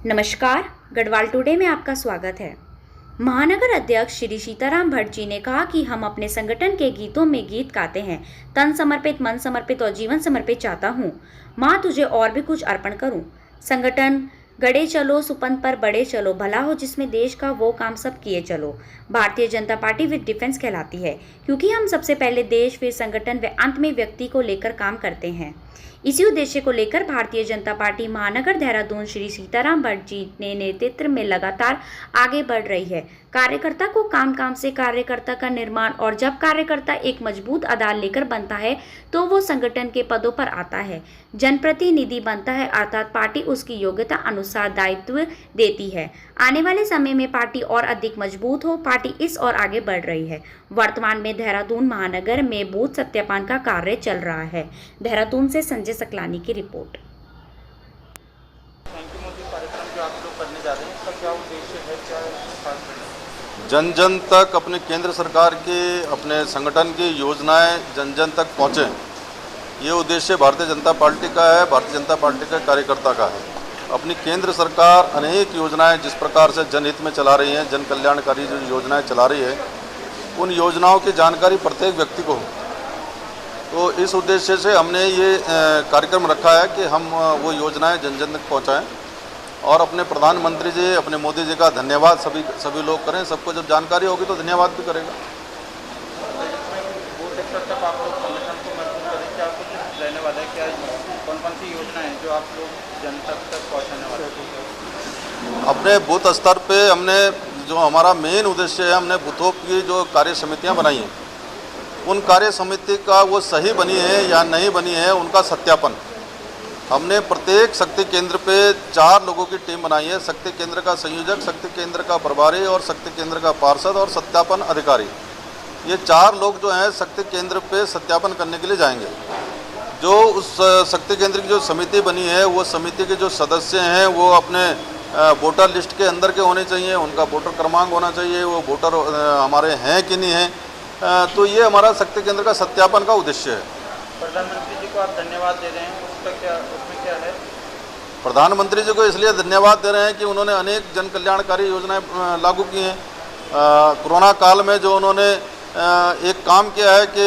नमस्कार, गढ़वाल टुडे में आपका स्वागत है। महानगर अध्यक्ष श्री सीताराम भट्ट जी ने कहा कि हम अपने संगठन के गीतों में गीत गाते हैं, तन समर्पित, मन समर्पित और जीवन समर्पित चाहता हूँ। माँ तुझे और भी कुछ अर्पण करूँ। संगठन गड़े चलो, सुपंथ पर बड़े चलो, भला हो जिसमें देश का वो काम सब किए चलो। Bharatiya Janata party with defence कहलाती है, क्योंकि हम सबसे पहले देश, फिर संगठन व अंत में व्यक्ति को लेकर काम करते हैं। इसी उद्देश्य को लेकर भारतीय जनता पार्टी महानगर देहरादून श्री सीताराम भट्ट जी ने नेतृत्व में लगातार आगे बढ़ रही है। कार्यकर्ता को काम काम से कार्यकर्ता का निर्माण, और जब कार्यकर्ता एक मजबूत आधार लेकर बनता है तो वो संगठन के पदों पर आता है, जनप्रतिनिधि बनता है, अर्थात पार्टी उसकी योग्यता अनुसार दायित्व देती है। आने वाले समय में पार्टी और अधिक मजबूत हो, पार्टी इस और आगे बढ़ रही है। वर्तमान में देहरादून महानगर में बूथ सत्यापन का कार्य चल रहा है। देहरादून से संजय सकलानी की रिपोर्ट। थैंक यू मोदी कार्यक्रम जो आप लोग करने जा रहे हैं, इसका क्या उद्देश्य है, क्या खास है? जन जन तक अपने केंद्र सरकार की, अपने संगठन की योजनाएं जन जन तक पहुँचें, ये उद्देश्य भारतीय जनता पार्टी का है, भारतीय जनता पार्टी के कार्यकर्ता का है। अपनी केंद्र सरकार अनेक योजनाएं जिस प्रकार से जनहित में चला रही हैं, जन कल्याणकारी जो योजनाएं चला रही है, उन योजनाओं की जानकारी प्रत्येक व्यक्ति को हो। तो इस उद्देश्य से हमने ये कार्यक्रम रखा है कि हम वो योजनाएं जन जन तक पहुँचाएँ और अपने प्रधानमंत्री जी, अपने मोदी जी का धन्यवाद सभी लोग करें। सबको जब जानकारी होगी तो धन्यवाद भी करेगा। बूथ स्तर तक आप लोग संगठन को मजबूत करें, क्या कुछ रहने वाला है, क्या कौन कौन सी योजना है जो आप लोग जनता तक पहुँचाने वाले हैं? अपने बूथ स्तर पे हमने जो हमारा मेन उद्देश्य है, हमने बूथों की जो कार्य समितियाँ बनाई हैं, उन कार्य समिति का वो सही बनी है या नहीं बनी है, उनका सत्यापन। हमने प्रत्येक शक्ति केंद्र पे 4 लोगों की टीम बनाई है। शक्ति केंद्र का संयोजक, शक्ति केंद्र का प्रभारी और शक्ति केंद्र का पार्षद और सत्यापन अधिकारी। ये 4 लोग जो हैं शक्ति केंद्र पे सत्यापन करने के लिए जाएंगे। जो उस शक्ति केंद्र की जो समिति बनी है, वो समिति के जो सदस्य हैं वो अपने वोटर लिस्ट के अंदर के होने चाहिए, उनका वोटर क्रमांक होना चाहिए, वो वोटर हमारे हैं कि नहीं हैं। तो ये हमारा शक्ति केंद्र का सत्यापन का उद्देश्य है। प्रधानमंत्री जी को आप धन्यवाद दे रहे हैं, उसमें क्या है? प्रधानमंत्री जी को इसलिए धन्यवाद दे रहे हैं कि उन्होंने अनेक जन कल्याणकारी योजनाएं लागू की हैं। कोरोना काल में जो उन्होंने एक काम किया है कि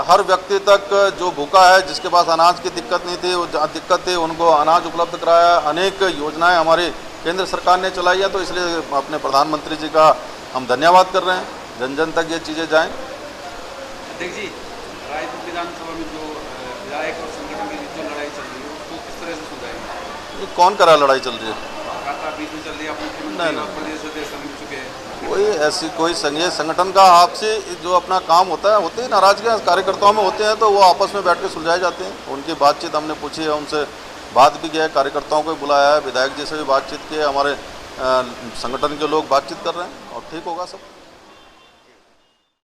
हर व्यक्ति तक जो भूखा है, जिसके पास अनाज की दिक्कत नहीं थी, वो दिक्कत थी, उनको अनाज उपलब्ध कराया। अनेक योजनाएं हमारी केंद्र सरकार ने चलाई है, तो इसलिए अपने प्रधानमंत्री जी का हम धन्यवाद कर रहे हैं। जन जन तक ये चीज़ें जाएँ। अध्यक्ष जी, रायपुर विधानसभा में जो विधायक और संगठन की जो लड़ाई चल रही है, उसको किस तरह से सुलझाएंगे? ये कौन करा लड़ाई चल रही है? बीच में चल रही है, नहीं। प्रदेश अध्यक्ष मिल चुके हैं। कोई ऐसी कोई संगठन का आपसी जो अपना काम होता है, होती है नाराजगियाँ कार्यकर्ताओं में होते हैं, तो वो आपस में बैठ के सुलझाए जाते हैं। उनकी बातचीत हमने पूछी है, उनसे बात भी किया है, कार्यकर्ताओं को बुलाया है, विधायक जी से भी बातचीत की है, हमारे संगठन के लोग बातचीत कर रहे हैं और ठीक होगा सब।